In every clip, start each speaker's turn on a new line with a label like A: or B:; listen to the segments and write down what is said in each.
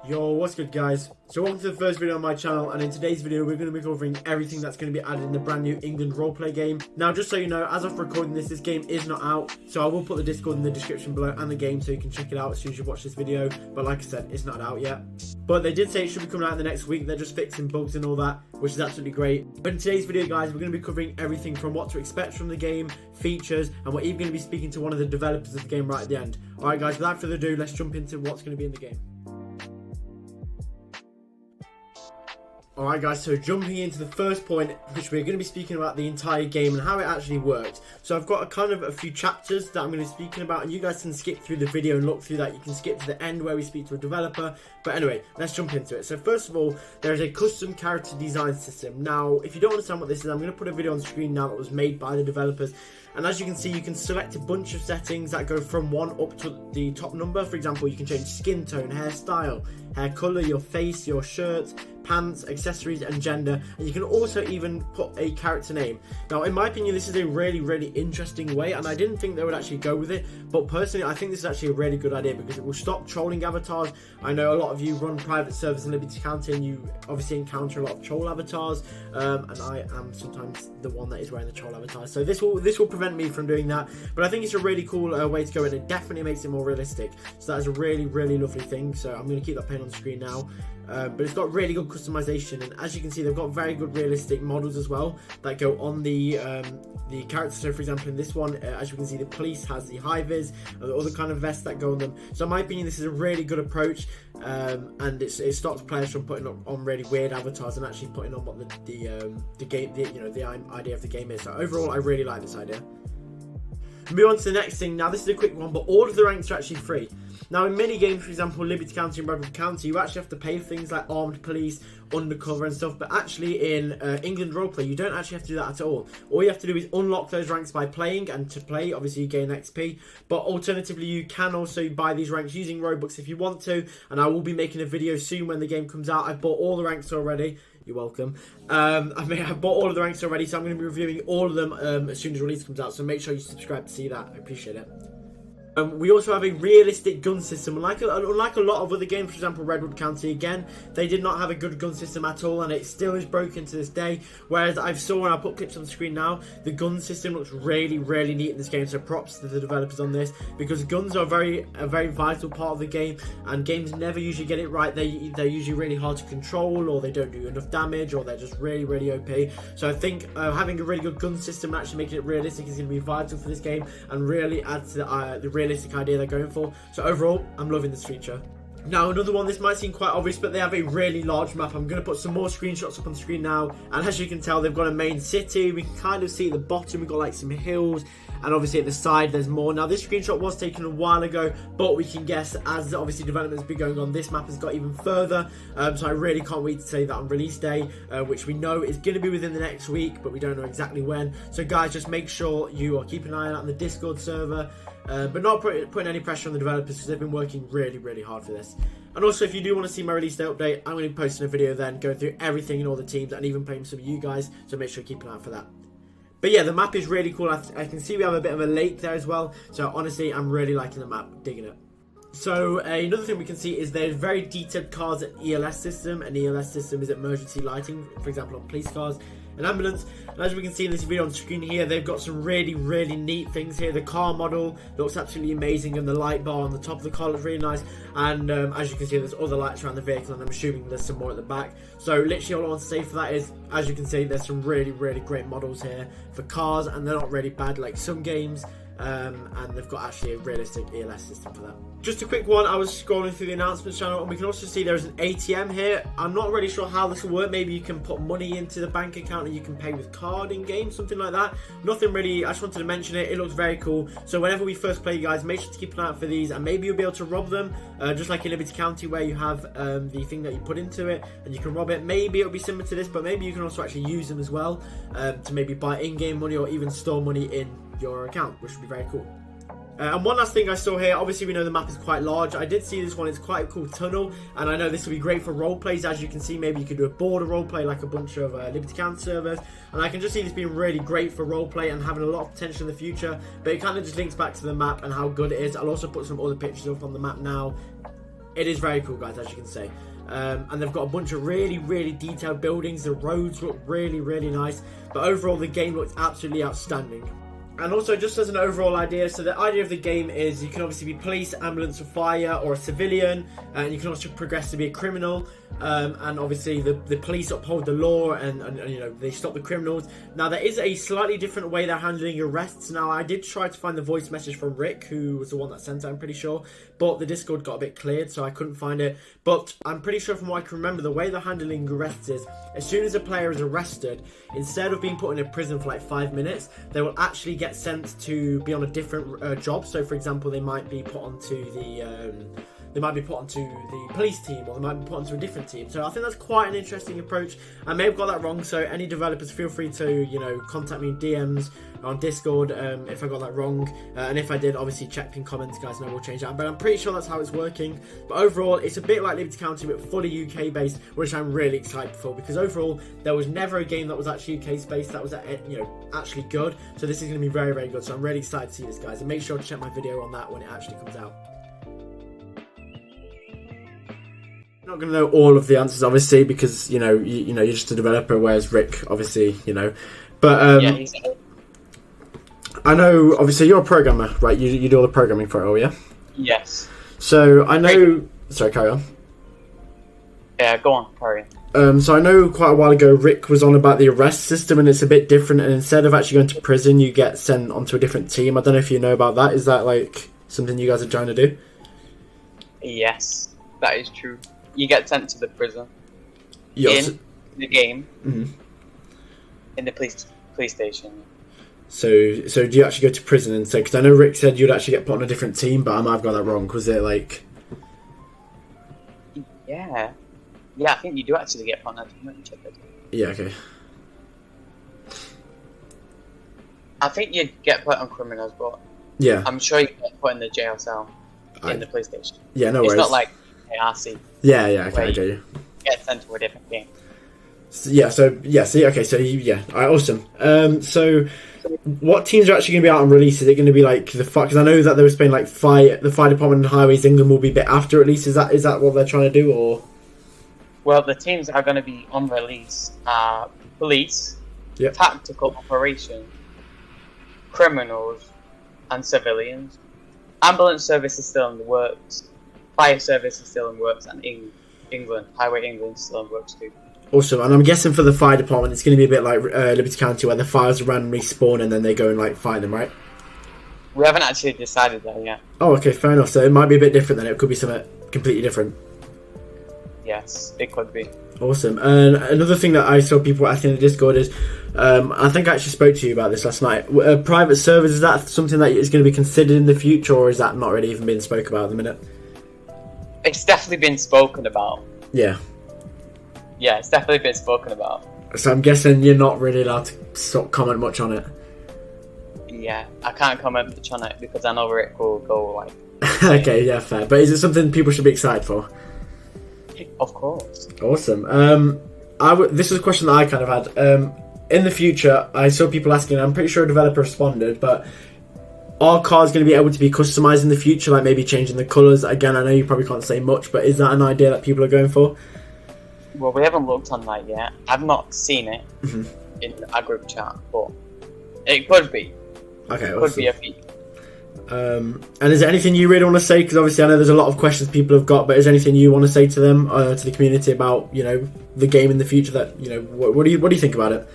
A: Yo, what's good guys? So welcome to the first video on my channel, and in today's video we're going to be covering everything that's going to be added in the brand new England roleplay game. Now just so you know, as of recording this game is not out, so I will put the Discord in the description below and the game so you can check it out as soon as you watch this video, but like I said, it's not out yet. But they did say it should be coming out in the next week. They're just fixing bugs and all that, which is absolutely great. But in today's video guys, we're going to be covering everything from what to expect from the game, features, and we're even going to be speaking to one of the developers of the game right at the end. Alright guys, without further ado, let's jump into what's going to be in the game. Alright guys, so jumping into the first point, which we're going to be speaking about the entire game and how it actually works. So I've got a few chapters that I'm going to be speaking about, and you guys can skip through the video and look through that. You can skip to the end where we speak to a developer. But anyway, let's jump into it. So first of all, there is a custom character design system. Now, if you don't understand what this is, I'm going to put a video on the screen now that was made by the developers. And as you can see, you can select a bunch of settings that go from 1 up to the top number. For example, you can change skin tone, hairstyle, hair color, your face, your shirt, pants, accessories, and gender. And you can also even put a character name. Now, in my opinion, this is a really interesting way, and I didn't think they would actually go with it. But personally, I think this is actually a really good idea because it will stop trolling avatars. I know a lot of you run private servers in Liberty County, and you obviously encounter a lot of troll avatars. And I am sometimes the one that is wearing the troll avatar. So this will prevent me from doing that. But I think it's a really cool way to go, and it definitely makes it more realistic. So that is a really lovely thing. So I'm going to keep that pin on the screen now. But it's got really good customization, and as you can see, they've got very good realistic models as well that go on the characters. So for example, in this one, as you can see, the police has the high vis and the other kind of vests that go on them. So in my opinion, this is a really good approach, and it stops players from putting on really weird avatars and actually putting on what the game, the idea of the game is. So overall, I really like this idea. Move on to the next thing. Now this is a quick one, but all of the ranks are actually free. Now in many games, for example Liberty County and Roblox County, you actually have to pay for things like armed police, undercover and stuff, but actually in England roleplay you don't actually have to do that at all. All you have to do is unlock those ranks by playing, and to play obviously you gain XP, but alternatively you can also buy these ranks using Robux if you want to, and I will be making a video soon when the game comes out. I've bought all the ranks already. You're welcome. I've bought all of the ranks already, so I'm going to be reviewing all of them as soon as release comes out, so make sure you subscribe to see that. I appreciate it. We also have a realistic gun system. Unlike a lot of other games, for example Redwood County, again, they did not have a good gun system at all, and it still is broken to this day. Whereas I've saw, and I'll put clips on the screen now, the gun system looks really neat in this game, so props to the developers on this, because guns are a very vital part of the game, and games never usually get it right. They're usually really hard to control, or they don't do enough damage, or they're just really OP. So I think having a really good gun system and actually making it realistic is going to be vital for this game, and really adds to the realistic idea they're going for. So overall, I'm loving this feature. Now another one, this might seem quite obvious, but they have a really large map. I'm going to put some more screenshots up on the screen now, and as you can tell, they've got a main city. We can kind of see at the bottom we've got like some hills, and obviously at the side there's more. Now this screenshot was taken a while ago, but we can guess as obviously development's been going on, this map has got even further. So I really can't wait to say that on release day, which we know is going to be within the next week, but we don't know exactly when. So guys, just make sure you are keeping an eye out on the Discord server, but not putting any pressure on the developers, because they've been working really hard for this. And also, if you do want to see my release day update, I'm going to be posting a video then going through everything and all the teams, and even playing some of you guys, so make sure you keep an eye out for that. But yeah, the map is really cool. I can see we have a bit of a lake there as well, so honestly I'm really liking the map, digging it. So another thing we can see is there's very detailed cars at ELS System, and ELS System is emergency lighting, for example on police cars and ambulance. And as we can see in this video on screen here, they've got some really neat things here. The car model looks absolutely amazing, and the light bar on the top of the car looks really nice. And as you can see, there's other lights around the vehicle, and I'm assuming there's some more at the back. So literally all I want to say for that is, as you can see, there's some really great models here for cars, and they're not really bad like some games. And they've got actually a realistic ELS system for that. Just a quick one, I was scrolling through the announcements channel, and we can also see there's an ATM here. I'm not really sure how this will work. Maybe you can put money into the bank account and you can pay with card in game, something like that. Nothing really, I just wanted to mention it. It looks very cool. So whenever we first play, you guys, make sure to keep an eye out for these, and maybe you'll be able to rob them, just like in Liberty County where you have the thing that you put into it and you can rob it. Maybe it'll be similar to this, but maybe you can also actually use them as well to maybe buy in-game money, or even store money in your account, which would be very cool. And one last thing I saw here, obviously we know the map is quite large. I did see this one, it's quite a cool tunnel, and I know this will be great for role plays. As you can see, maybe you could do a border role play like a bunch of Liberty County servers, and I can just see this being really great for role play and having a lot of potential in the future. But it kind of just links back to the map and how good it is. I'll also put some other pictures up on the map now. It is very cool, guys, as you can see. And they've got a bunch of really detailed buildings. The roads look really nice, but overall the game looks absolutely outstanding. And also, just as an overall idea, so the idea of the game is you can obviously be police, ambulance or fire, or a civilian, and you can also progress to be a criminal. And obviously the police uphold the law and you know, they stop the criminals. Now there is a slightly different way they're handling arrests. Now I did try to find the voice message from Rick, who was the one that sent it, I'm pretty sure, but the Discord got a bit cleared, so I couldn't find it. But I'm pretty sure from what I can remember, the way they're handling arrests is, as soon as a player is arrested, instead of being put in a prison for like 5 minutes, they will actually get sent to be on a different job. So for example, they might be put onto the police team, or they might be put onto a different team. So I think that's quite an interesting approach. I may have got that wrong, so any developers, feel free to, you know, contact me in DMs on Discord if I got that wrong, and if I did, obviously check in comments, guys, and I will change that. But I'm pretty sure that's how it's working. But overall, it's a bit like Liberty County, but fully UK based, which I'm really excited for, because overall there was never a game that was actually UK based that was, you know, actually good. So this is going to be very good. So I'm really excited to see this, guys, and make sure to check my video on that when it actually comes out. Not going to know all of the answers, obviously, because you know you're just a developer, whereas Rick, obviously, you know. But
B: yeah,
A: I know, obviously, you're a programmer, right? You do all the programming for it all, yeah?
B: Yes.
A: So I know. Sorry, carry on.
B: Yeah, go on, carry
A: on. So I know quite a while ago Rick was on about the arrest system, and it's a bit different. And instead of actually going to prison, you get sent onto a different team. I don't know if you know about that. Is that like something you guys are trying to do?
B: Yes, that is true. You get sent to the prison
A: in
B: the game, in the police station.
A: So do you actually go to prison instead? Because I know Rick said you'd actually get put on a different team, but I might have got that wrong. Was it like?
B: Yeah, I think you do actually get put on a team.
A: Yeah. Okay.
B: I think you get put on criminals, but
A: yeah,
B: I'm sure you get put in the jail cell in the police station.
A: Yeah, no worries.
B: It's not like ARC.
A: Yeah, okay, I get you.
B: Get sent to a different game.
A: Alright, awesome. So what teams are actually going to be out on release? Is it going to be like the fire? Because I know that they were saying like the fire department and highways England will be a bit after release. Is that what they're trying to do, or?
B: Well, the teams that are going to be on release are police, tactical operation, criminals, and civilians. Ambulance service is still in the works. Fire service is still in works, and England, Highway England is still in works too.
A: Awesome, and I'm guessing for the fire department, it's going to be a bit like Liberty County, where the fires randomly spawn and then they go and like fight them, right?
B: We haven't actually decided that yet.
A: Oh, okay, fair enough. So it might be a bit different then. It could be something completely different.
B: Yes, it could be.
A: Awesome. And another thing that I saw people asking in the Discord is, I think I actually spoke to you about this last night. Private servers, is that something that is going to be considered in the future, or is that not really even being spoke about at the minute?
B: It's definitely been spoken about.
A: Yeah.
B: Yeah, it's definitely been spoken about.
A: So I'm guessing you're not really allowed to comment much on it.
B: Yeah, I can't comment much on it because I know Rick will go like...
A: Okay, yeah, fair. But is it something people should be excited for?
B: Of course.
A: Awesome. This is a question that I kind of had. In the future, I saw people asking, I'm pretty sure a developer responded, but are cars going to be able to be customized in the future, like maybe changing the colours? Again, I know you probably can't say much, but is that an idea that people are going for?
B: Well, we haven't looked on that yet. I've not seen it in our group chat, but it could be.
A: Okay,
B: it
A: awesome.
B: Could be a feature.
A: And is there anything you really want to say? Because obviously I know there's a lot of questions people have got, but is there anything you want to say to them, to the community about, you know, the game in the future? That, you know, what do you think about it?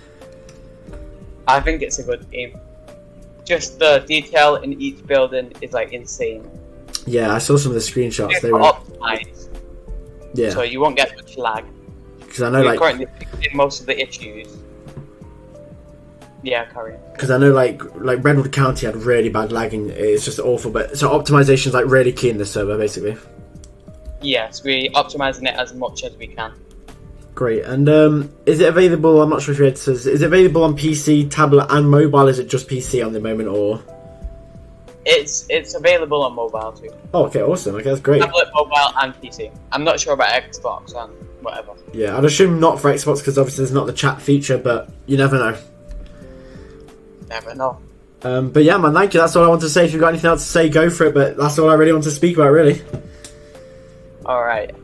B: I think it's a good game. Just the detail in each building is like insane.
A: Yeah, I saw some of the screenshots. They were
B: optimized.
A: Yeah.
B: So you won't get much lag.
A: Because I know,
B: We're
A: like,
B: currently fixing most of the issues. Yeah, carry on.
A: Because I know, like Redwood County had really bad lagging. It's just awful. But so optimization is like really key in this server, basically.
B: Yes, we're optimizing it as much as we can.
A: Great. And is it available? I'm not sure if you had says. Is it available on PC, tablet, and mobile? Is it just PC on the moment, or?
B: It's available on mobile too.
A: Oh, okay, awesome. Okay, that's great.
B: Tablet, mobile, and PC. I'm not sure about Xbox and whatever.
A: Yeah, I'd assume not for Xbox because obviously there's not the chat feature, but you never know.
B: Never know.
A: But yeah, man, thank you. That's all I want to say. If you've got anything else to say, go for it. But that's all I really want to speak about, really.
B: Alright,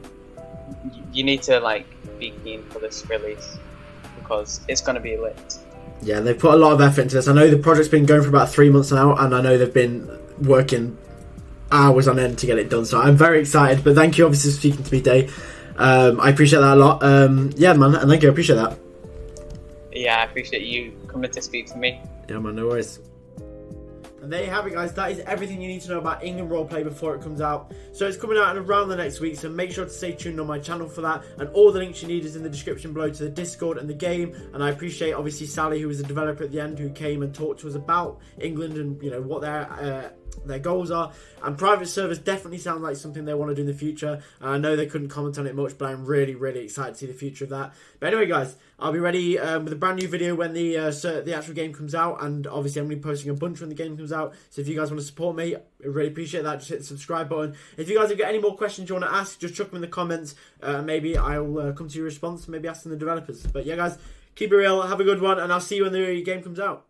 B: you need to like be keen for this release because it's gonna be lit.
A: Yeah, they've put a lot of effort into this. I know the project's been going for about 3 months now, and I know they've been working hours on end to get it done. So I'm very excited. But thank you, obviously, for speaking to me today. I appreciate that a lot. Yeah, man, and thank you. I appreciate that.
B: Yeah, I appreciate you coming to speak to me.
A: Yeah, man, no worries. And there you have it, guys. That is everything you need to know about England Roleplay before it comes out. So it's coming out in around the next week, so make sure to stay tuned on my channel for that. And all the links you need is in the description below to the Discord and the game. And I appreciate, obviously, Sally, who was a developer at the end, who came and talked to us about England and, you know, what their goals are. And private servers definitely sound like something they want to do in the future. And I know they couldn't comment on it much, but I'm really, really excited to see the future of that. But anyway, guys, I'll be ready with a brand new video when the actual game comes out. And obviously, I'm going to be posting a bunch when the game comes out. So if you guys want to support me, I really appreciate that. Just hit the subscribe button. If you guys have got any more questions you want to ask, just chuck them in the comments. Maybe I'll come to your response. Maybe ask them the developers. But yeah, guys, keep it real. Have a good one. And I'll see you when the game comes out.